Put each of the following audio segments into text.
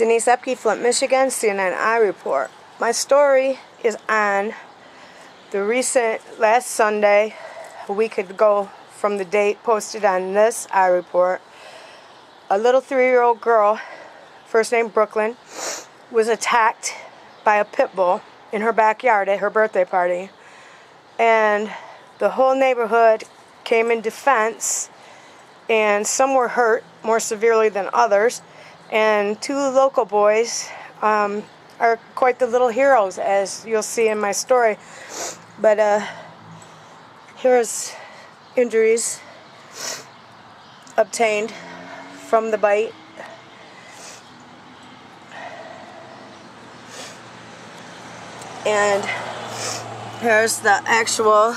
Denise Epke, Flint, Michigan, CNN Report. My story is on the recent last Sunday, a week ago from the date posted on this Report. A little 3-year-old girl, first name Brooklyn, was attacked by a pit bull in her backyard at her birthday party. And the whole neighborhood came in defense, and some were hurt more severely than others. And 2 local boys are quite the little heroes, as you'll see in my story. But here's injuries obtained from the bite. And here's the actual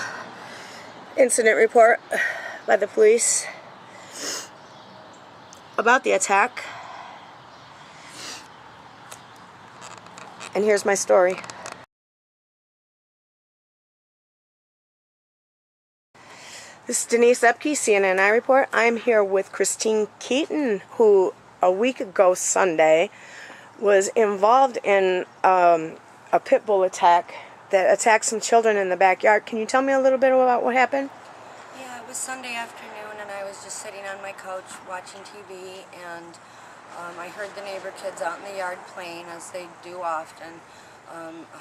incident report by the police about the attack. And here's my story. This is Denise Epke, CNN Report. I'm here with Christine Keaton, who a week ago Sunday was involved in a pit bull attack that attacked some children in the backyard. Can you tell me a little bit about what happened? Yeah, it was Sunday afternoon, and I was just sitting on my couch watching TV, and I heard the neighbor kids out in the yard playing, as they do often.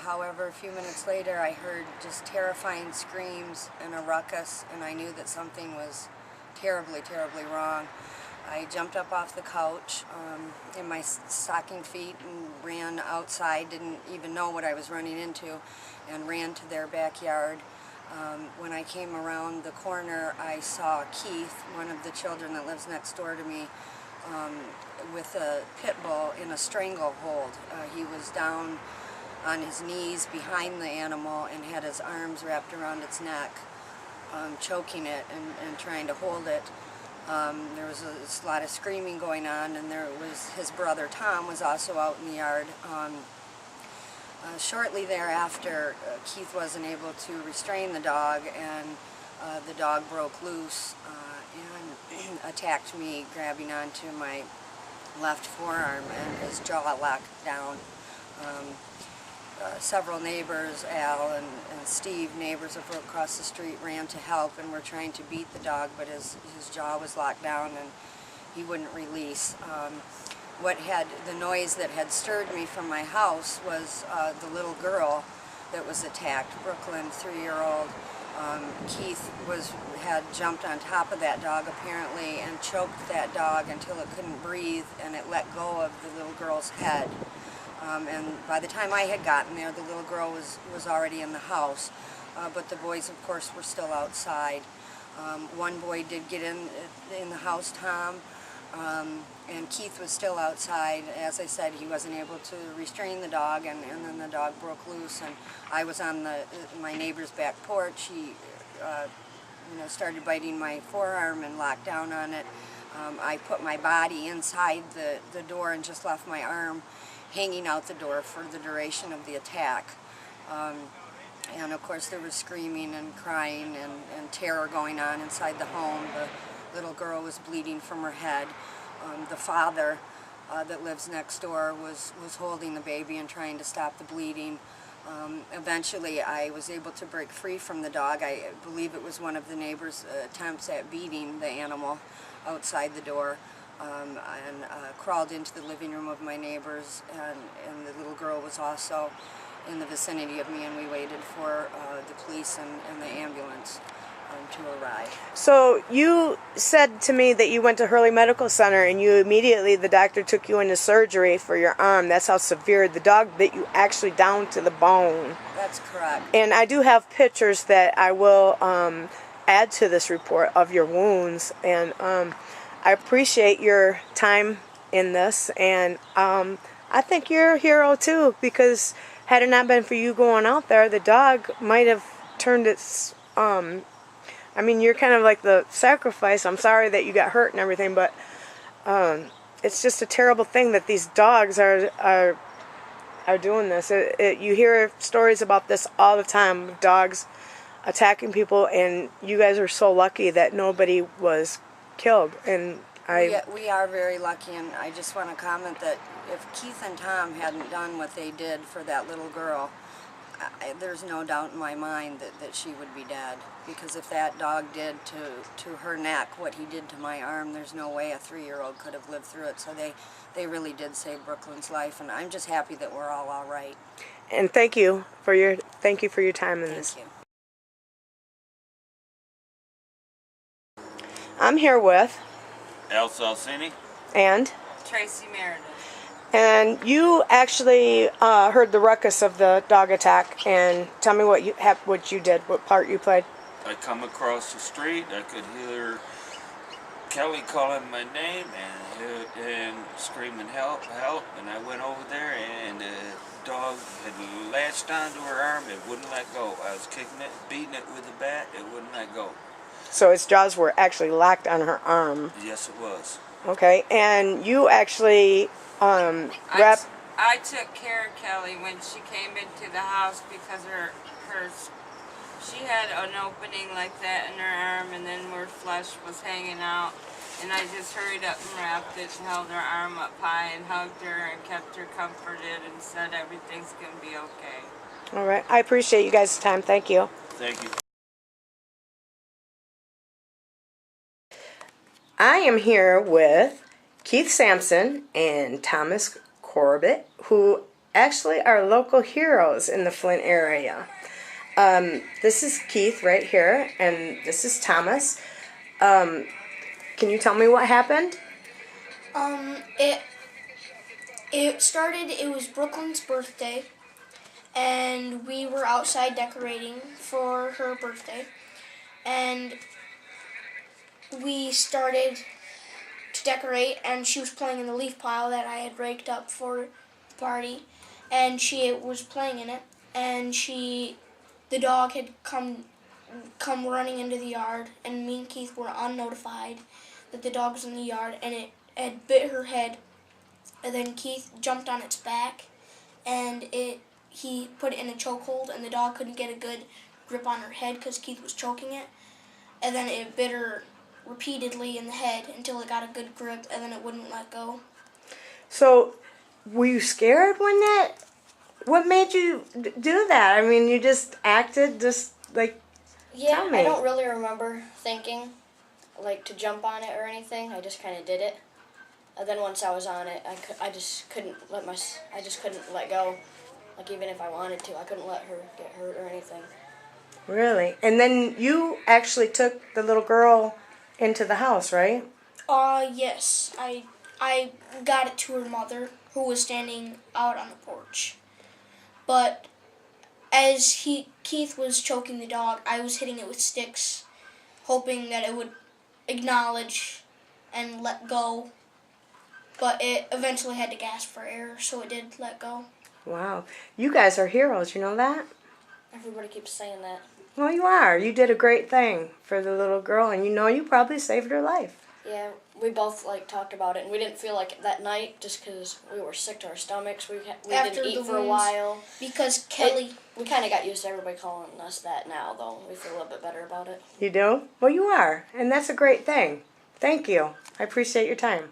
However, a few minutes later, I heard just terrifying screams and a ruckus, and I knew that something was terribly, terribly wrong. I jumped up off the couch in my stocking feet and ran outside, didn't even know what I was running into, and ran to their backyard. When I came around the corner, I saw Keith, one of the children that lives next door to me, with a pit bull in a stranglehold. He was down on his knees behind the animal and had his arms wrapped around its neck, choking it and trying to hold it. There was a lot of screaming going on, and there was his brother Tom was also out in the yard. Shortly thereafter, Keith wasn't able to restrain the dog, and the dog broke loose and attacked me, grabbing onto my left forearm, and his jaw locked down. Several neighbors, Al and Steve, neighbors across the street, ran to help and were trying to beat the dog, but his jaw was locked down and he wouldn't release. The noise that had stirred me from my house was the little girl that was attacked, Brooklyn, 3-year-old. Keith had jumped on top of that dog apparently and choked that dog until it couldn't breathe, and it let go of the little girl's head. And by the time I had gotten there, the little girl was already in the house, but the boys, of course, were still outside. One boy did get in the house, Tom, and Keith was still outside. As I said, he wasn't able to restrain the dog, and then the dog broke loose, and I was on my neighbor's back porch. He started biting my forearm and locked down on it. I put my body inside the door and just left my arm hanging out the door for the duration of the attack. And of course there was screaming and crying and terror going on inside the home. The little girl was bleeding from her head. The father that lives next door was holding the baby and trying to stop the bleeding. Eventually I was able to break free from the dog. I believe it was one of the neighbors' attempts at beating the animal outside the door. And crawled into the living room of my neighbors, and the little girl was also in the vicinity of me, and we waited for the police and the ambulance to arrive. So you said to me that you went to Hurley Medical Center, and the doctor took you into surgery for your arm. That's how severe the dog bit you, actually down to the bone. That's correct. And I do have pictures that I will add to this report of your wounds, and I appreciate your time in this, and I think you're a hero too, because had it not been for you going out there, the dog might have turned its, you're kind of like the sacrifice. I'm sorry that you got hurt and everything, but it's just a terrible thing that these dogs are doing this. You hear stories about this all the time, dogs attacking people, and you guys are so lucky that nobody was killed. And We are very lucky, and I just want to comment that if Keith and Tom hadn't done what they did for that little girl, there's no doubt in my mind that she would be dead. Because if that dog did to her neck what he did to my arm, there's no way a 3-year-old could have lived through it. So they really did save Brooklyn's life, and I'm just happy that we're all right. And thank you for your time in this. Thank you. I'm here with Al Salsini. and Tracy Meredith. and you actually heard the ruckus of the dog attack, and tell me what you did, what part you played. I come across the street. I could hear Kelly calling my name and screaming help, help. And I went over there, and the dog had latched onto her arm. It wouldn't let go. I was kicking it, beating it with a bat. It wouldn't let go. So its jaws were actually locked on her arm. Yes, it was. Okay, and you actually I took care of Kelly when she came into the house because she had an opening like that in her arm, and then her flesh was hanging out. And I just hurried up and wrapped it and held her arm up high and hugged her and kept her comforted and said everything's going to be okay. All right, I appreciate you guys' time. Thank you. Thank you. I am here with Keith Sampson and Thomas Corbett, who actually are local heroes in the Flint area. This is Keith right here, and this is Thomas. Can you tell me what happened? It was Brooklyn's birthday, and we were outside decorating for her birthday, and we started to decorate, and she was playing in the leaf pile that I had raked up for the party, and she was playing in it, and the dog had come running into the yard, and me and Keith were unnotified that the dog was in the yard, and it had bit her head, and then Keith jumped on its back, and he put it in a chokehold, and the dog couldn't get a good grip on her head because Keith was choking it, and then it bit her repeatedly in the head until it got a good grip, and then it wouldn't let go. So, were you scared what made you do that? I mean, you just acted just like... Yeah, Tell me. I don't really remember thinking, like, to jump on it or anything. I just kind of did it. And then once I was on it, I just couldn't let go. Like, even if I wanted to, I couldn't let her get hurt or anything. Really? And then you actually took the little girl into the house, right? Yes. I got it to her mother, who was standing out on the porch. But as Keith was choking the dog, I was hitting it with sticks, hoping that it would acknowledge and let go. But it eventually had to gasp for air, so it did let go. Wow. You guys are heroes, you know that? Everybody keeps saying that. Well, you are. You did a great thing for the little girl, and you probably saved her life. Yeah, we both, like, talked about it, and we didn't feel like it that night just because we were sick to our stomachs. We didn't eat for a while. Because Kelly... We kind of got used to everybody calling us that now, though. We feel a little bit better about it. You do? Well, you are, and that's a great thing. Thank you. I appreciate your time.